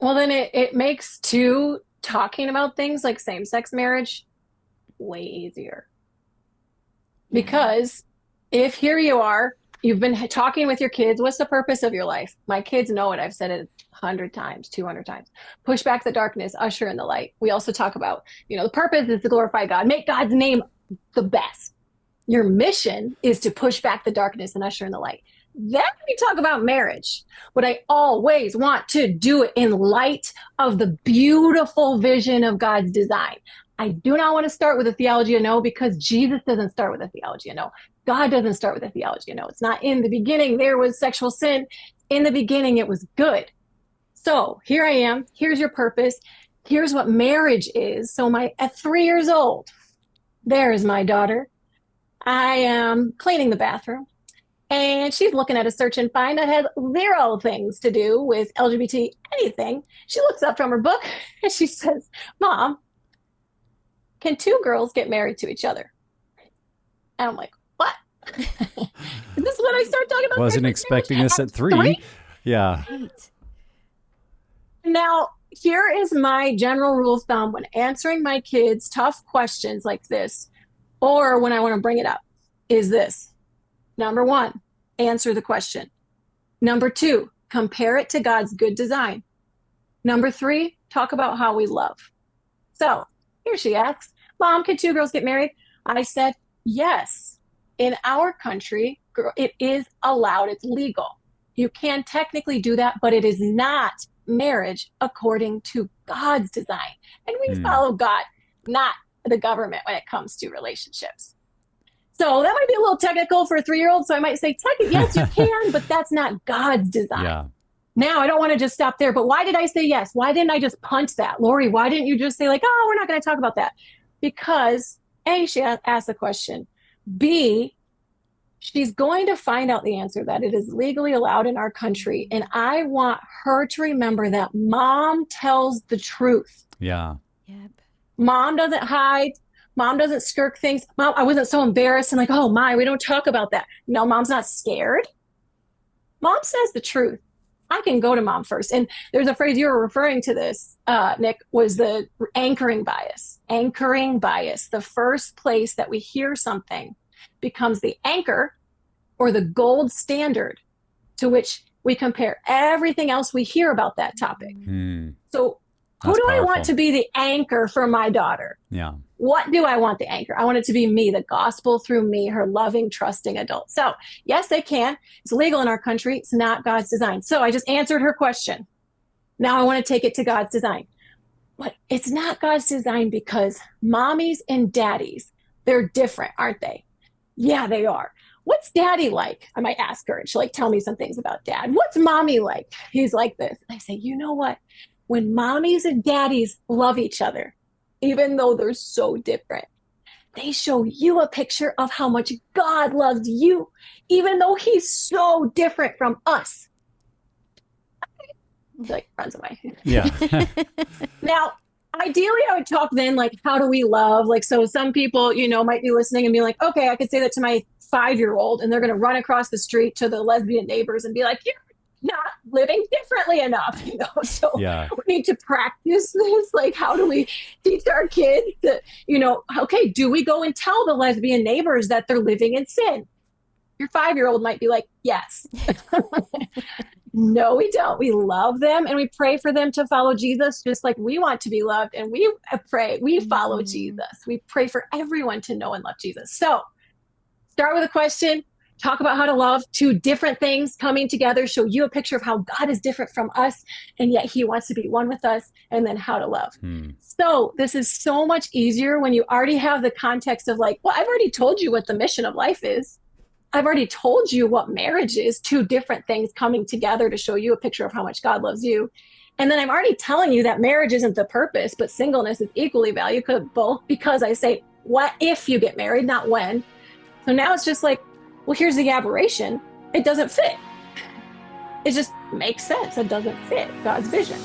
Well, then it makes two talking about things like same-sex marriage way easier. Yeah. Because if here you are, you've been talking with your kids, what's the purpose of your life? My kids know it. I've said it 100 times, 200 times. Push back the darkness, usher in the light. We also talk about, the purpose is to glorify God, make God's name the best. Your mission is to push back the darkness and usher in the light. Then we talk about marriage, but I always want to do it in light of the beautiful vision of God's design. I do not want to start with a theology of no because Jesus doesn't start with a theology of no. God doesn't start with a theology of no. It's not in the beginning there was sexual sin. In the beginning it was good. So here I am. Here's your purpose. Here's what marriage is. So at 3 years old, there is my daughter. I am cleaning the bathroom and she's looking at a search and find that has zero things to do with LGBT anything. She looks up from her book and she says, Mom, can two girls get married to each other? And I'm like, what? Is this when I start talking about Wasn't same-sex expecting marriage? this at At three? 3. Yeah. Right. Now, here is my general rule of thumb when answering my kids' tough questions like this, or when I want to bring it up, is this. Number one, answer the question. Number two, compare it to God's good design. Number three, talk about how we love. So here she asks, Mom, can two girls get married? I said, yes. In our country, it is allowed. It's legal. You can technically do that, but it is not marriage according to God's design. And we Hmm. follow God, not the government when it comes to relationships. So that might be a little technical for a 3-year-old. So I might say, yes, you can, but that's not God's design. Yeah. Now, I don't want to just stop there, but why did I say yes? Why didn't I just punt that? Lori, why didn't you just say like, oh, we're not going to talk about that? Because A, she asked the question. B, she's going to find out the answer that it is legally allowed in our country. And I want her to remember that mom tells the truth. Yeah. Yep. Mom doesn't hide. Mom doesn't skirk things. Mom, I wasn't so embarrassed and like, oh my, we don't talk about that. No, mom's not scared. Mom says the truth. I can go to mom first. And there's a phrase you were referring to this, Nick, was the anchoring bias. Anchoring bias. The first place that we hear something becomes the anchor or the gold standard to which we compare everything else we hear about that topic. Hmm. So who That's do I powerful. want to be the anchor for my daughter? Yeah. What do I want the anchor? I want it to be me, the gospel through me, her loving, trusting adult. So, yes, they can. It's legal in our country. It's not God's design. So, I just answered her question. Now, I want to take it to God's design. But it's not God's design because mommies and daddies, they're different, aren't they? Yeah, they are. What's daddy like? I might ask her and she'll like tell me some things about dad. What's mommy like? He's like this. And I say, you know what? When mommies and daddies love each other, even though they're so different, they show you a picture of how much God loves you, even though he's so different from us. Like runs away. Yeah. Now, ideally, I would talk then like, how do we love? Like, so some people, might be listening and be like, okay, I could say that to my 5-year-old, and they're going to run across the street to the lesbian neighbors and be like, you're not living differently enough. So Yeah. we need to practice this. Like, how do we teach our kids that, okay, do we go and tell the lesbian neighbors that they're living in sin? Your 5-year-old might be like, yes. No, we don't. We love them and we pray for them to follow Jesus just like we want to be loved. And we pray, we follow Jesus. We pray for everyone to know and love Jesus. So start with a question, talk about how to love, two different things coming together, show you a picture of how God is different from us, and yet he wants to be one with us, and then how to love. Hmm. So this is so much easier when you already have the context of like, well, I've already told you what the mission of life is. I've already told you what marriage is, two different things coming together to show you a picture of how much God loves you. And then I'm already telling you that marriage isn't the purpose, but singleness is equally valuable because I say, what if you get married, not when. So now it's just like, well, here's the aberration. It doesn't fit. It just makes sense. It doesn't fit God's vision.